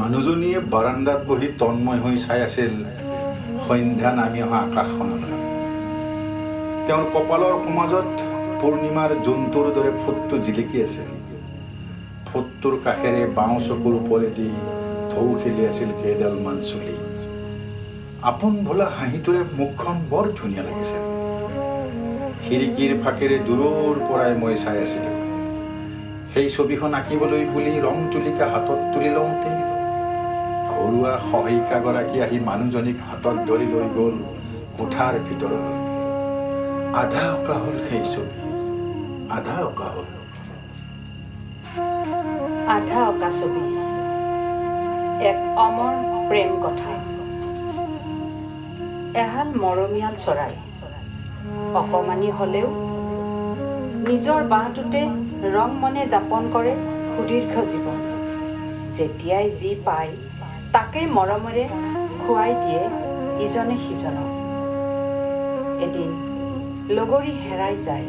মানুহজনীয়ে বাৰান্দাত বহি তন্ময় হৈ চাই আছিল সন্ধ্যা নামি অহা আকাশখনলৈ। তেওঁৰ কপালৰ সমাজত পূৰ্ণিমাৰ জোনটোৰ দৰে ফুটটো জিলিকি আছিল। ফুটটোৰ কাষেৰে বাওঁ চকুৰ ওপৰেদি ঢৌ খেলি আছিল কেইডালমান চুলি। আপোন ভোলা হাঁহিটোৰে মুখখন বৰ ধুনীয়া লাগিছিল। খিৰিকীৰ ফাকেৰে দূৰৰ পৰাই মই চাই আছিলোঁ। সেই ছবিখন আঁকিবলৈ বুলি ৰং তুলিকা হাতত তুলি লওঁতে ঘৰুৱা সহায়িকাগৰাকী আহি মানুহজনীক হাতত ধৰি লৈ গ'ল কোঠাৰ ভিতৰলৈ। আধা অঁকা হ'ল সেই ছবি, আধা অঁকা হ'ল। আধা অঁকা ছবি, এক অমৰ প্ৰেম কথা। এহাল মৰমীয়াল চৰাই, অকমানি হ'লেও নিজৰ বাঁহটোতে ৰং মনে যাপন কৰে সুদীৰ্ঘ জীৱন। যেতিয়াই যি পায় তাকেই মৰমেৰে খুৱাই দিয়ে ইজনে সিজনক। এদিন লগৰী হেৰাই যায়।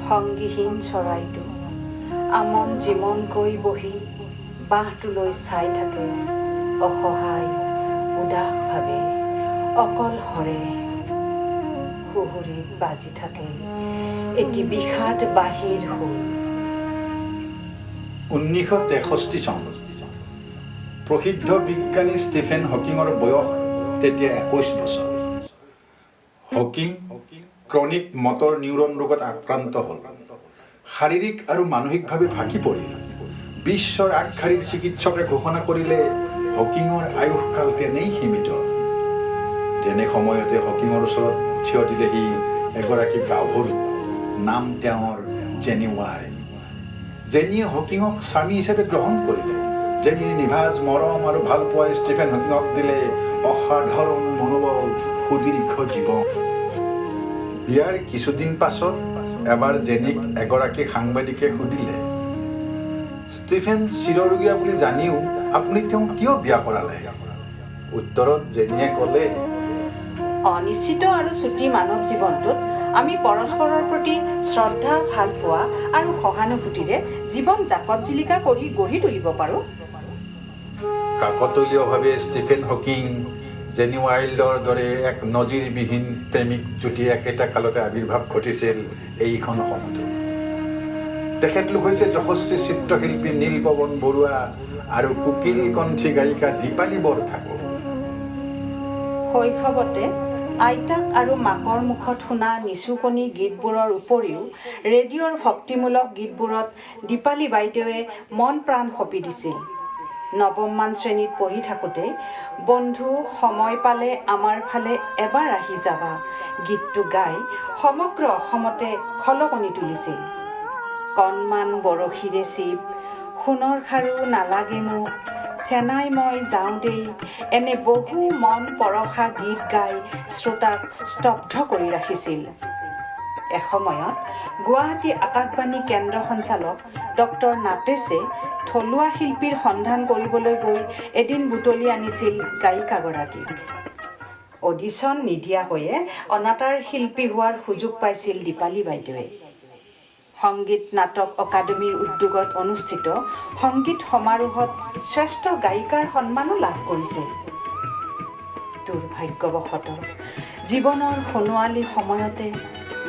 সংগীহীন চৰাইটো আমন জিমনকৈ বহি বাঁহটোলৈ চাই থাকে অসহায় উদাসভাৱে, অকলশৰে। সুহুৰিত বাজি থাকে এটি বিষাদ বাঁহীৰ সুৰ। 1963 চন। প্ৰসিদ্ধ বিজ্ঞানী ষ্টিফেন হকিঙৰ বয়স তেতিয়া 21 বছৰ। হকিং ক্ৰনিক মটৰ নিউৰন ৰোগত আক্ৰান্ত হ'ল। শাৰীৰিক আৰু মানসিকভাৱে ভাগি পৰিল। বিশ্বৰ আগশাৰীৰ চিকিৎসকে ঘোষণা কৰিলে হকিঙৰ আয়ুসকাল তেনেই সীমিত। তেনে সময়তে হকিঙৰ ওচৰত থিয় দিলেহি এগৰাকী গাভৰু, নাম তেওঁৰ জেনি ৱাইল্ড। জেনিয়ে হকিঙক স্বামী হিচাপে গ্ৰহণ কৰিলে। জেনিৰ নিভাঁজ মৰম আৰু ভালপোৱাই ষ্টিফেন হকিঙক দিলে অসাধাৰণ মনোবল, সুদীৰ্ঘ জীৱন। বিয়াৰ কিছুদিন পাছত এবাৰ জেনিক এগৰাকী সাংবাদিকে সুধিলে, ষ্টিফেন চিৰৰোগীয়া বুলি জানিও আপুনি তেওঁক কিয় বিয়া কৰালে? উত্তৰত জেনিয়ে ক'লে, অনিশ্চিত আৰু চুটি মানৱ জীৱনটোত আমি পৰস্পৰৰ প্ৰতি শ্ৰদ্ধা, ভালপোৱা আৰু সহানুভূতিৰে জীৱন জাকত জিলিকা কৰি গঢ়ি তুলিব পাৰোঁ। কাকতলীয়ভাৱে ষ্টিফেন হকিং, জেনি ৱাইল্ডৰ দৰে এক নজিৰবিহীন প্ৰেমিক জুটি একেটা কালতে আৱিৰ্ভাৱ ঘটিছিল এইখন অসমতো। তেখেতলোক হৈছে যশস্বী চিত্ৰশিল্পী নীলপৱন বৰুৱা আৰু কুকিল কণ্ঠী গায়িকা দীপালী বৰঠাকুৰ। শৈশৱতে আইতাক আৰু মাকৰ মুখত শুনা নিচুকনি গীতবোৰৰ উপৰিও ৰেডিঅ'ৰ ভক্তিমূলক গীতবোৰত দীপালী বাইদেৱে মন প্ৰাণ সঁপি দিছিল। নৱমমান শ্ৰেণীত পঢ়ি থাকোঁতে বন্ধু সময় পালে আমাৰ ফালে এবাৰ আহি যাবা গীতটো গাই সমগ্ৰ অসমতে খলকনি তুলিছিল। কণমান বৰশীৰে চিপ, সোণৰ খাৰু নালাগে মোক, চেনাই মই যাওঁ দেই, এনে বহু মন পৰশা গীত গাই শ্ৰোতাক স্তব্ধ কৰি ৰাখিছিল। এসময়ত গুৱাহাটী আকাশবাণী কেন্দ্ৰ সঞ্চালক ডক্টৰ নাটেশে থলুৱা শিল্পীৰ সন্ধান কৰিবলৈ গৈ এদিন বুটলি আনিছিল গায়িকাগৰাকীক। অডিশ্যন নিদিয়াকৈয়ে অনাতাঁৰ শিল্পী হোৱাৰ সুযোগ পাইছিল দীপালী বাইদেৱে। সংগীত নাটক অকাডেমীৰ উদ্যোগত অনুষ্ঠিত সংগীত সমাৰোহত শ্ৰেষ্ঠ গায়িকাৰ সন্মানো লাভ কৰিছিল। দুৰ্ভাগ্যবশতঃ জীৱনৰ সোণোৱালী সময়তে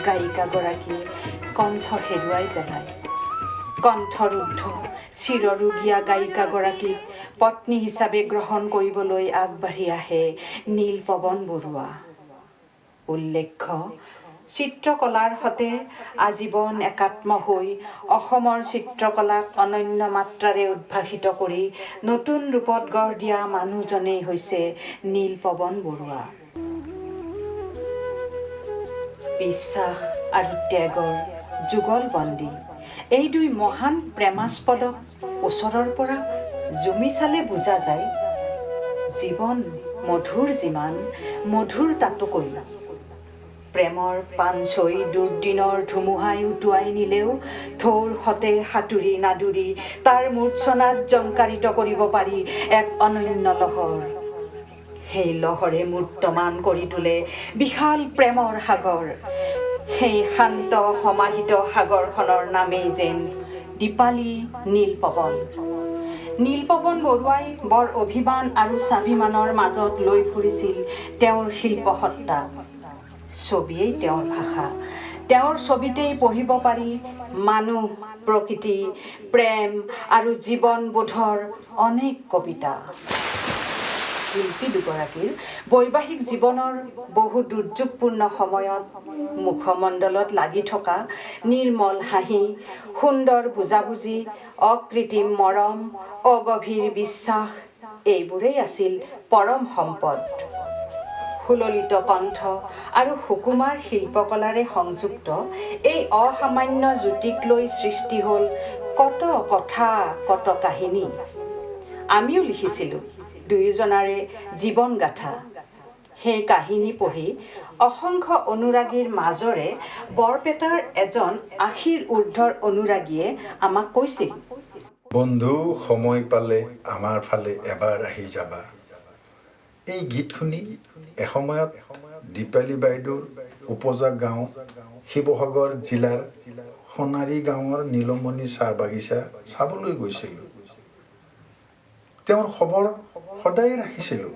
গায়িকাগৰাকীয়ে কণ্ঠ হেৰুৱাই পেলায়। কণ্ঠৰুদ্ধ চিৰৰোগীয়া গায়িকাগৰাকীক পত্নী হিচাপে গ্ৰহণ কৰিবলৈ আগবাঢ়ি আহে নীলপৱন বৰুৱা। উল্লেখ্য, চিত্ৰকলাৰ সতে আজীৱন একাত্ম হৈ অসমৰ চিত্ৰকলাক অনন্য মাত্ৰাৰে উদ্ভাসিত কৰি নতুন ৰূপত গঢ় দিয়া মানুহজনেই হৈছে নীলপৱন বৰুৱা। বিশ্বাস আৰু ত্যাগৰ যুগলবন্দী এই দুই মহান প্ৰেমাস্পদক ওচৰৰ পৰা জুমি চালে বুজা যায়, জীৱন মধুৰ যিমান, মধুৰ তাতোকৈ। প্ৰেমৰ পাঞ্চৈ দুৰ্দিনৰ ধুমুহাই উটুৱাই নিলেও থৌৰ হতে সাঁতুৰি নাদুৰি তাৰ মূৰ্ছনাত জংকাৰিত কৰিব পাৰি এক অনন্য লহৰ। সেই লহৰে মূৰ্তমান কৰি তোলে বিশাল প্ৰেমৰ সাগৰ। সেই শান্ত সমাহিত সাগৰখনৰ নামেই যেন দীপালী নীলপৱন। নীলপৱন বৰুৱাই বৰ অভিমান আৰু স্বাভিমানৰ মাজত লৈ ফুৰিছিল তেওঁৰ শিল্পসত্তা। ছবিয়েই তেওঁৰ ভাষা। তেওঁৰ ছবিতেই পঢ়িব পাৰি মানুহ, প্ৰকৃতি, প্ৰেম আৰু জীৱনবোধৰ অনেক কবিতা। শিল্পী দুগৰাকীৰ বৈবাহিক জীৱনৰ বহু দুৰ্যোগপূৰ্ণ সময়ত মুখমণ্ডলত লাগি থকা নিৰ্মল হাঁহি, সুন্দৰ বুজাবুজি, অকৃত্ৰিম মৰম, অগভীৰ বিশ্বাস এইবোৰেই আছিল পৰম সম্পদ। সুললিত কণ্ঠ আৰু সুকুমাৰ শিল্পকলাৰে সংযুক্ত এই অসামান্য জ্যোতিক লৈ সৃষ্টি হ'ল কত কথা, কত কাহিনী। আমিও লিখিছিলোঁ দুয়োজনাৰে জীৱন গাথা। সেই কাহিনী পঢ়ি অসংখ্য অনুৰাগীৰ মাজৰে বৰপেটাৰ এজন ৮০ৰ ঊৰ্ধৰ অনুৰাগীয়ে আমাক কৈছিল, বন্ধু সময় পালে আমাৰ ফালে এবাৰ আহি যাবা। এই গীত শুনি এসময়ত দীপালী বাইদেউৰ উপজা গাঁও শিৱসাগৰ জিলাৰ সোণাৰী গাঁৱৰ নীলমণি চাহ বাগিচা চাবলৈ গৈছিলোঁ। তেওঁৰ খবৰ সদায় ৰাখিছিলোঁ।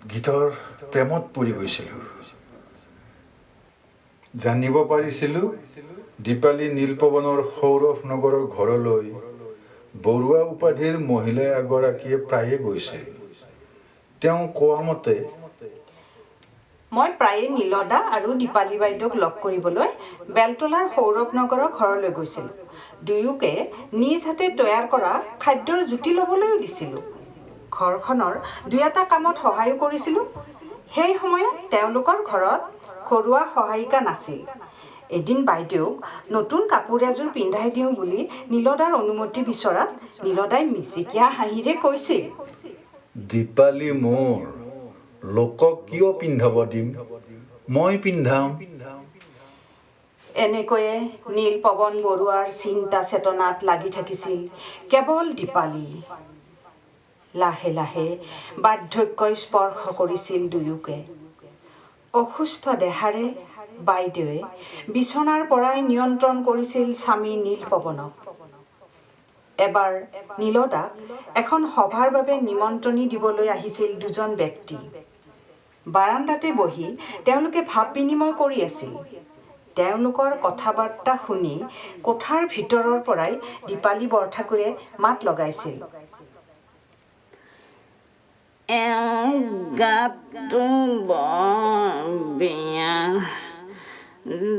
গীতৰ প্ৰেমত পৰি গৈছিলোঁ। জানিব পাৰিছিলোঁ দীপালী নীলপৱনৰ সৌৰভ নগৰৰ ঘৰলৈ বৰুৱা উপাধিৰ মহিলা এগৰাকীয়ে প্ৰায়ে গৈছিল। তেওঁ কোৱা মতে, মই প্ৰায়ে নীলদা আৰু দীপালী বাইদেউক লগ কৰিবলৈ বেলতলাৰ সৌৰভ নগৰৰ ঘৰলৈ গৈছিলোঁ। দুয়োকে নিজ হাতে তৈয়াৰ কৰা খাদ্যৰ জুতি ল'বলৈও দিছিলোঁ। ঘৰখনৰ দুই এটা কামত সহায়ো কৰিছিলোঁ। সেই সময়ত তেওঁলোকৰ ঘৰত ঘৰুৱা সহায়িকা নাছিল। এদিন বাইদেউক নতুন কাপোৰ এযোৰ পিন্ধাই দিওঁ বুলি নীলদাৰ অনুমতি বিচৰাত নীলদাই মিচিকীয়া হাঁহিৰে কৈছিল, দীপালী মোৰ, লোকক কিয় পিন্ধাব দিম, মই পিন্ধাম। এনেকৈয়ে নীলপৱন বৰুৱাৰ চিন্তা চেতনাত লাগি থাকিছিল কেৱল দীপালী। লাহে লাহে বাৰ্ধক্যই স্পৰ্শ কৰিছিল দুয়োকে। অসুস্থ দেহাৰে বাইদেৱে বিচনাৰ পৰাই নিয়ন্ত্ৰণ কৰিছিল স্বামী নীলপৱনক। এবাৰ নীলদাক এখন সভাৰ বাবে নিমন্ত্ৰণী দিবলৈ আহিছিল দুজন ব্যক্তি। বাৰাণ্ডাতে বহি তেওঁলোকে ভাৱ বিনিময় কৰি আছিল। তেওঁলোকৰ কথা বাৰ্তা শুনি কোঠাৰ ভিতৰৰ পৰাই দীপালী বৰঠাকুৰে মাত লগাইছিল, এওঁ গাটো বৰ বেয়া,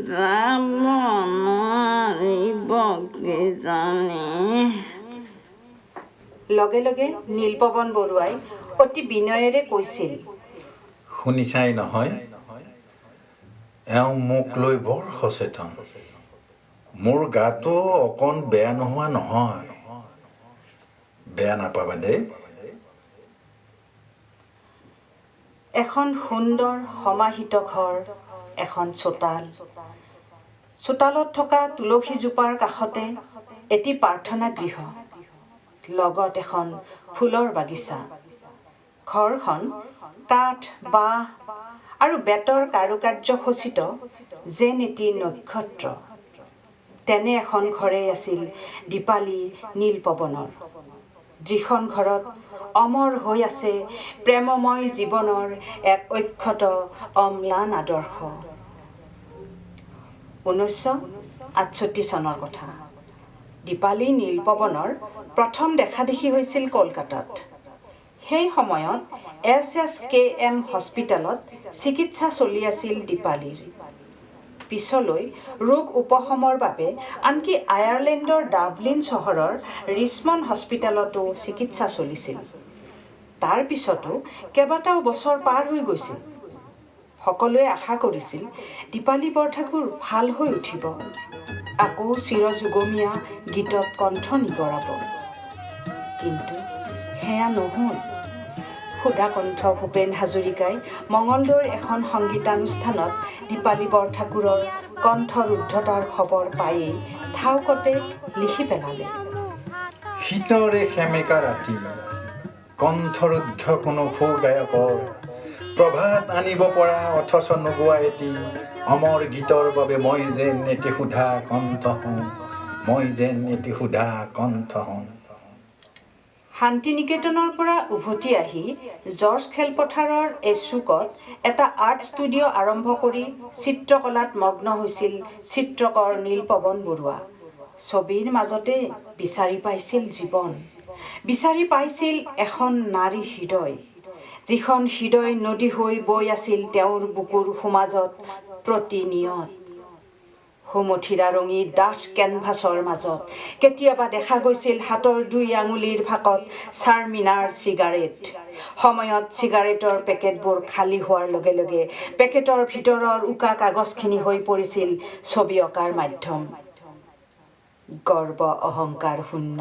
যাব নোৱাৰিব কিজানি। লগে লগে নীলপৱন বৰুৱাই অতি বিনয়েৰে কৈছিল, শুনিছাই নহয়, এওঁ মোক লৈ বৰ সচেতন। মোৰ গাটো অকণ বেয়া নোহোৱা নহয়, বেয়া নাপাবা দেই। এখন সুন্দৰ সমাহিত ঘৰ, এখন চোতাল। চোতালত থকা তুলসীজোপাৰ কাষতে এটি প্ৰাৰ্থনা গৃহ, লগত এখন ফুলৰ বাগিচা। ঘৰখন কাঠ, বাঁহ আৰু বেতৰ কাৰুকাৰ্য খচিত যেন এটি নক্ষত্ৰ। তেনে এখন ঘৰেই আছিল দীপালী নীলপৱনৰ, যিখন ঘৰত অমৰ হৈ আছে প্ৰেমময় জীৱনৰ এক অক্ষত অম্লান আদৰ্শ। 1968 চনৰ কথা। দীপালী নীলপৱনৰ প্ৰথম দেখাদেখি হৈছিল কলকাতাত। সেই সময়ত SSKM হস্পিটেলত চিকিৎসা চলি আছিল দীপালীৰ। পিছলৈ ৰোগ উপশমৰ বাবে আনকি আয়াৰলেণ্ডৰ ডাবলিন চহৰৰ ৰিচমণ্ড হস্পিটেলতো চিকিৎসা চলিছিল। তাৰ পিছতো কেইবাটাও বছৰ পাৰ হৈ গৈছিল। সকলোৱে আশা কৰিছিল দীপালী বৰঠাকুৰ ভাল হৈ উঠিব, আকৌ চিৰযুগমীয়া গীতত কণ্ঠ নিগৰাব। কিন্তু সেয়া নহ'ল। সুধাকণ্ঠ ভূপেন হাজৰিকাই মঙলদৈৰ এখন সংগীতানুষ্ঠানত দীপালী বৰঠাকুৰৰ কণ্ঠৰুদ্ধতাৰ খবৰ পায়েই ঠাউকতে লিখি পেলালে, শীতৰে সেমেকা ৰাতি, কণ্ঠৰুদ্ধ কোনো সু গায়কৰ, প্ৰভাত আনিব পৰা অথচ নোগোৱা এটি অমৰ গীতৰ বাবে মই যেন এটি সুধা কণ্ঠ হওঁ, মই যেন এটি সুধা কণ্ঠ হওঁ। শান্তিনিকেতনৰ পৰা উভতি আহি জৰ্জ খেলপথাৰৰ এচুকত এটা আৰ্ট ষ্টুডিঅ' আৰম্ভ কৰি চিত্ৰকলাত মগ্ন হৈছিল চিত্ৰকৰ নীলপৱন বৰুৱা। ছবিৰ মাজতে বিচাৰি পাইছিল জীৱন, বিচাৰি পাইছিল এখন নাৰী হৃদয়, যিখন হৃদয় নদী হৈ বৈ আছিল তেওঁৰ বুকুৰ সমাজত প্ৰতিনিয়ত। সুমথিৰা ৰঙী ডাঠ কেনভাছৰ মাজত কেতিয়াবা দেখা গৈছিল হাতৰ 2 আঙুলিৰ ফাকত চাৰমিনাৰ চিগাৰেট। সময়ত চিগাৰেটৰ পেকেটবোৰ খালী হোৱাৰ লগে লগে পেকেটৰ ভিতৰৰ উকা কাগজখিনি হৈ পৰিছিল ছবি অঁকাৰ মাধ্যম। গৰ্ব অহংকাৰ শূন্য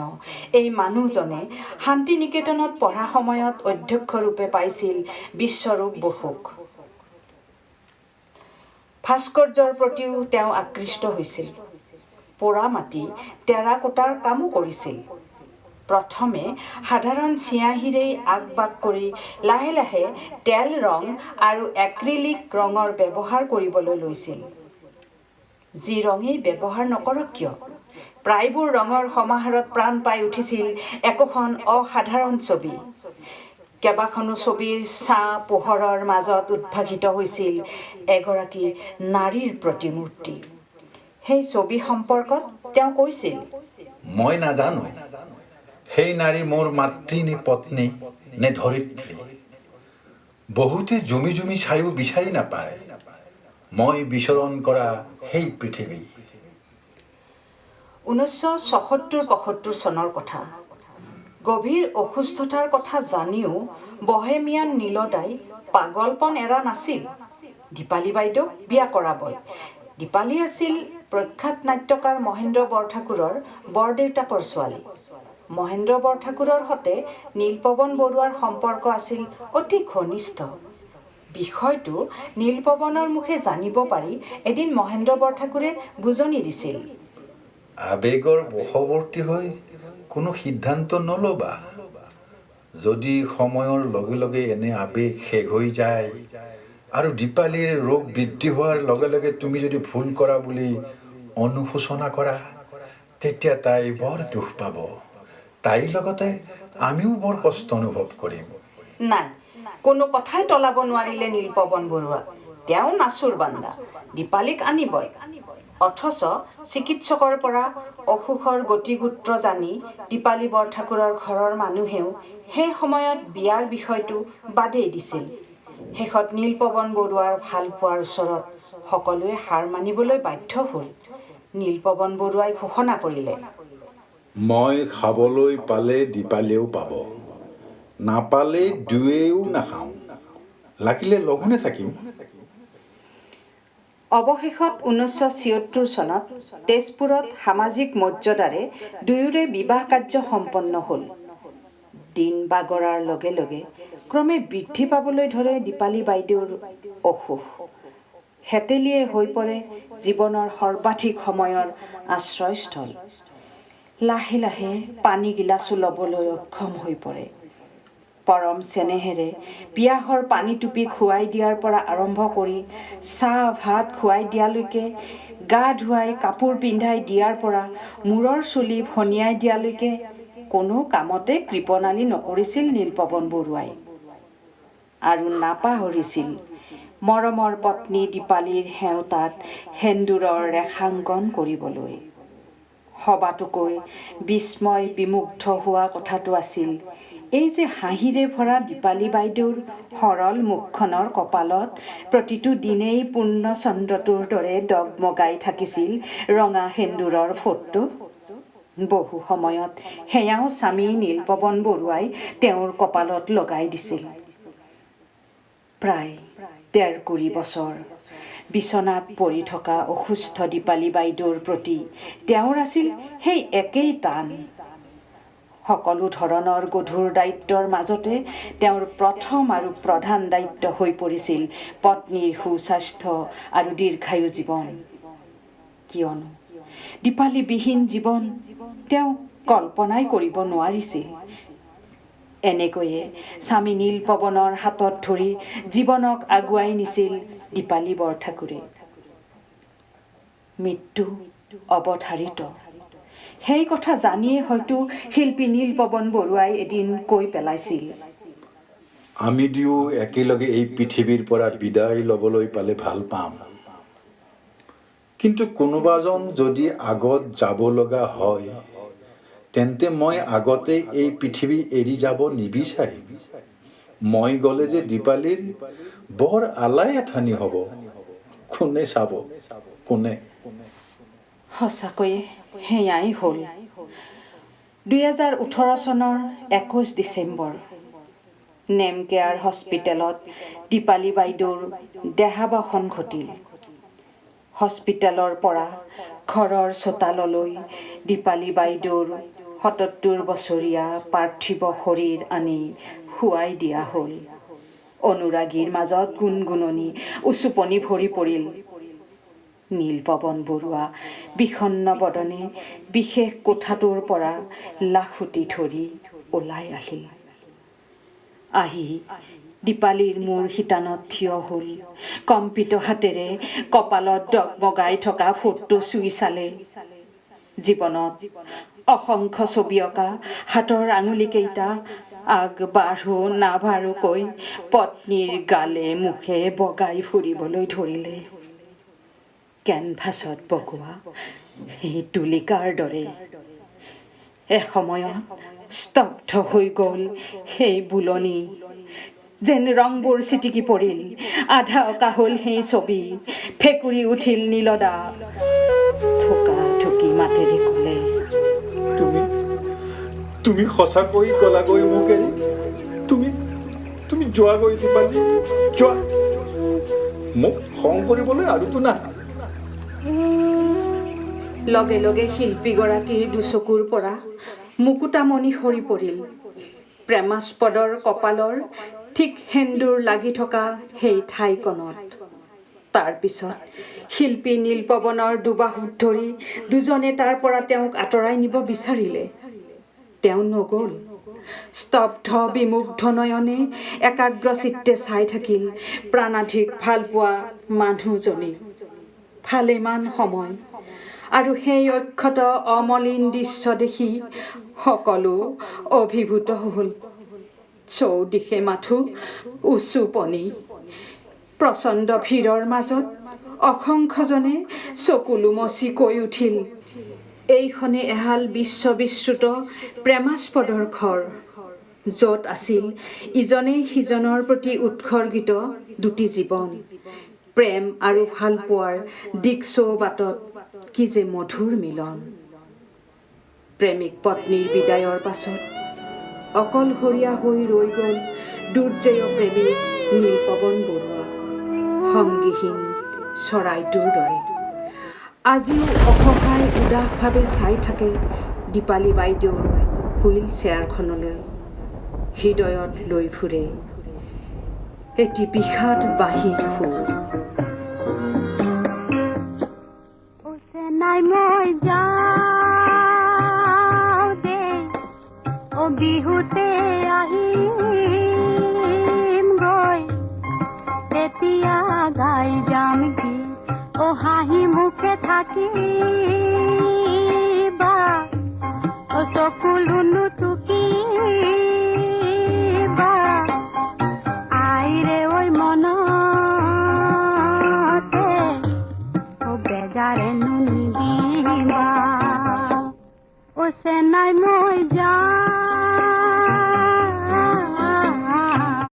এই মানুহজনে শান্তিনিকেতনত পঢ়া সময়ত অধ্যক্ষৰূপে পাইছিল বিশ্বৰূপ বসুক। ভাস্কৰ্যৰ প্ৰতিও তেওঁ আকৃষ্ট হৈছিল। পোৰা মাটি টেৰাকোটাৰ কামো কৰিছিল। প্ৰথমে সাধাৰণ চিয়াঁহীৰেই আগবাগ কৰি লাহে লাহে তেল ৰং আৰু এক্ৰিলিক ৰঙৰ ব্যৱহাৰ কৰিবলৈ লৈছিল। যি ৰঙেই ব্যৱহাৰ নকৰক কিয়, প্ৰায়বোৰ ৰঙৰ সমাহাৰত প্ৰাণ পাই উঠিছিল একোখন অসাধাৰণ ছবি। কেইবাখনো ছবিৰ ছাঁ পোহৰৰ মাজত উদ্ভাসিত হৈছিল এগৰাকী নাৰীৰ প্ৰতিমূৰ্তি। সেই ছবি সম্পৰ্কত তেওঁ কৈছিল, মই নাজানো সেই নাৰী মোৰ মাতৃ নে পত্নী নে ধৰিত্ৰী। বহুতে জুমি জুমি চায়ো বিচাৰি নাপায় মই বিচৰণ কৰা সেই পৃথিৱী। 1976-75 চনৰ কথা। গভীৰ অসুস্থতাৰ কথা জানিও বহেমিয়ান নীলদাই পাগলপন এৰা নাছিল। দীপালী বাইদেউক বিয়া কৰাবই। দীপালী আছিল প্ৰখ্যাত নাট্যকাৰ মহেন্দ্ৰ বৰঠাকুৰৰ বৰদেউতাকৰ ছোৱালী। মহেন্দ্ৰ বৰঠাকুৰৰ সৈতে নীলপৱন বৰুৱাৰ সম্পৰ্ক আছিল অতি ঘনিষ্ঠ। বিষয়টো নীলপৱনৰ মুখে জানিব পাৰি এদিন মহেন্দ্ৰ বৰঠাকুৰে বুজনি দিছিল, আবেগৰ বশৱৰ্তী হৈ কোনো সিদ্ধান্ত নল'বা। যদি সময়ৰ লগে লগে এনে আবেগ শেষ হৈ যায় আৰু দীপালীৰ ৰোগ বৃদ্ধি হোৱাৰ লগে লগে তুমি যদি ভুল কৰা বুলি অনুশোচনা কৰা, তেতিয়া তাই বৰ দুখ পাব। তাইৰ লগতে আমিও বৰ কষ্ট অনুভৱ কৰিম। নাই, কোনো কথাই টলাব নোৱাৰিলে নীলপৱন বৰুৱা। তেওঁ নাচুৰ বান্দা, দীপালীক আনিবই। অথচ চিকিৎসকৰ পৰা অসুখৰ গতিগোত্ৰ জানি দীপালী বৰঠাকুৰৰ ঘৰৰ মানুহেও সেই সময়ত বিয়াৰ বিষয়টো বাদেই দিছিল। শেষত নীলপৱন বৰুৱাৰ ভাল পোৱাৰ ওচৰত সকলোৱে হাৰ মানিবলৈ বাধ্য হ'ল। নীলপৱন বৰুৱাই ঘোষণা কৰিলে, মই খাবলৈ পালে দীপালীয়েও পাব, নাপালে দুয়েও নাখাওঁ, লাগিলে লঘোণে থাকিম। অৱশেষত 1976 চনত তেজপুৰত সামাজিক মৰ্যাদাৰে দুয়োৰে বিবাহ কাৰ্য সম্পন্ন হ'ল। দিন বাগৰাৰ লগে লগে ক্ৰমে বৃদ্ধি পাবলৈ ধৰে দীপালী বাইদেউৰ অসুখ। হেতেলিয়ে হৈ পৰে জীৱনৰ সৰ্বাধিক সময়ৰ আশ্ৰয়স্থল। লাহে লাহে পানী গিলাচো ল'বলৈ অক্ষম হৈ পৰে। পৰম চেনেহেৰে পিয়াহৰ পানী টুপি খুৱাই দিয়াৰ পৰা আৰম্ভ কৰি চাহ ভাত খুৱাই দিয়ালৈকে, গা ধুৱাই কাপোৰ পিন্ধাই দিয়াৰ পৰা মূৰৰ চুলি ফনিয়াই দিয়ালৈকে কোনো কামতে কৃপণালি নকৰিছিল নীলপৱন বৰুৱাই। আৰু নাপাহৰিছিল মৰমৰ পত্নী দীপালীৰ সেওঁতাত সেন্দুৰৰ ৰেখাংকন কৰিবলৈ। সবাতোকৈ বিস্ময় বিমুগ্ধ হোৱা কথাটো আছিল এই যে হাঁহিৰে ভৰা দীপালী বাইদেউৰ সৰল মুখখনৰ কপালত প্ৰতিটো দিনেই পূৰ্ণচন্দ্ৰটোৰ দৰে ডগমগাই থাকিছিল ৰঙা সেন্দুৰৰ ফোঁটটো। বহু সময়ত সেয়াও স্বামী নীলপৱন বৰুৱাই তেওঁৰ কপালত লগাই দিছিল। প্ৰায় ১.৫ বছৰ বিচনাত পৰি থকা অসুস্থ দীপালী বাইদেউৰ প্ৰতি তেওঁৰ আছিল সেই একেই টান। সকলো ধৰণৰ গধুৰ দায়িত্বৰ মাজতে তেওঁৰ প্ৰথম আৰু প্ৰধান দায়িত্ব হৈ পৰিছিল পত্নীৰ সুস্বাস্থ্য আৰু দীৰ্ঘায়ু জীৱন। কিয়নো দীপালীবিহীন জীৱন তেওঁ কল্পনাই কৰিব নোৱাৰিছিল। এনেকৈয়ে স্বামী নীলপৱনৰ হাতত ধৰি জীৱনক আগুৱাই নিছিল দীপালী বৰঠাকুৰে। মৃত্যু অৱধাৰিত, সেই কথা জানিয়ে হয়তো শিল্পী নীলপৱন বৰুৱাই এদিন কৈ পেলাইছিল, আমি দুয়ো একেলগে এই পৃথিৱীৰ পৰা বিদায় ল'বলৈ পালে ভাল পাম, কিন্তু কোনোবাজন যদি আগত যাব লগা হয় তেন্তে মই আগতে এই পৃথিৱী এৰি যাব নিবিচাৰিম। মই গ'লে যে দীপালীৰ বৰ আলাই আথানি হ'ব, কোনে চাব, কোনে? সঁচাকৈয়ে সেয়াই হ'ল। 2018 চনৰ 21 ডিচেম্বৰ নেমকেয়াৰ হস্পিটেলত দীপালী বাইদেউৰ দেহাৱসান ঘটিল। হস্পিটেলৰ পৰা ঘৰৰ চোতাললৈ দীপালী বাইদেউৰ 77 বছৰীয়া পাৰ্থিৱ শৰীৰ আনি শুৱাই দিয়া হ'ল। অনুৰাগীৰ মাজত গুণগুণনি উচুপনি ভৰি পৰিল। নীলপৱন বৰুৱা বিষণ্ণ বদনে বিশেষ কোঠাটোৰ পৰা লাখুটি ধৰি ওলাই আহিল। আহি দীপালীৰ মূৰ শিতানত থিয় হ'ল। কম্পিত হাতেৰে কপালত ডগমগাই থকা ফুটটো চুই চালে। জীৱনত অসংখ্য ছবি অঁকা হাতৰ আঙুলিকেইটা আগবাঢ়ো নাবাঢ়োকৈ পত্নীৰ গালে মুখে বগাই ফুৰিবলৈ ধৰিলে। কেনভাছত বগোৱা সেই তুলিকাৰ দৰে এসময়ত স্তব্ধ হৈ গ'ল সেই বুলনি। যেন ৰংবোৰ ছিটিকি পৰিল, আধা অঁকা হ'ল সেই ছবি। ফেকুৰি উঠিল নীলদা, থোকা থুকি মাতেৰে ক'লে, তুমি সঁচাকৈ গলাগৈ মোক এৰি? তুমি যোৱাগৈ দীপালী, যোৱা। মোক খং কৰিবলৈ আৰুতো নাই। লগে লগে শিল্পীগৰাকীৰ দুচকুৰ পৰা মুকুতামণি সৰি পৰিল। প্ৰেমাস্পদৰ কপালৰ ঠিক সেন্দুৰ লাগি থকা সেই ঠাইকণত। তাৰপিছত শিল্পী নীলপৱনৰ দুবাহুত ধৰি দুজনে তাৰ পৰা তেওঁক আঁতৰাই নিব বিচাৰিলে। তেওঁ নগ'ল। স্তব্ধ বিমুগ্ধ নয়নে একাগ্ৰচিত্তে চাই থাকিল প্ৰাণাধিক ভালপোৱা মানুহজনী ভালেমান সময়। আৰু সেই অক্ষত অমলিন দৃশ্য দেখি সকলো অভিভূত হ'ল। চৌদিশে মাথো উচুপনি। প্ৰচণ্ড ভিৰৰ মাজত অসংখ্যজনে চকুলো মচি কৈ উঠিল, এইখনে এহাল বিশ্ববিশ্ৰুত প্ৰেমাস্পদৰ ঘৰ, য'ত আছিল ইজনে সিজনৰ প্ৰতি উৎসৰ্গিত দুটি জীৱন। প্ৰেম আৰু ভালপোৱাৰ দিক্চৌ বাটত কি যে মধুৰ মিলন। প্ৰেমিক পত্নীৰ বিদায়ৰ পাছত অকলশৰীয়া হৈ ৰৈ গ'ল দুৰ্জেয় প্ৰেমিক নীলপৱন বৰুৱা, সংগীহীন চৰাইটোৰ দৰে। আজিও অসহায় উদাসভাৱে চাই থাকে দীপালী বাইদেউৰ হুইল চেয়াৰখনলৈ। হৃদয়ত লৈ ফুৰে এটি বিষাদ বাঁহীৰ সুৰ। নাই মই যাওঁ দে অ বিহুতে আহিম গৈ, তেতিয়া গাই যাম কি অ হাঁহি মুখে থাকিবা অ চকুলো টুকিবা আইৰে ঐ মনতে অ বেজাৰে নুনিদিবা অ চেনাই মই যাওঁ।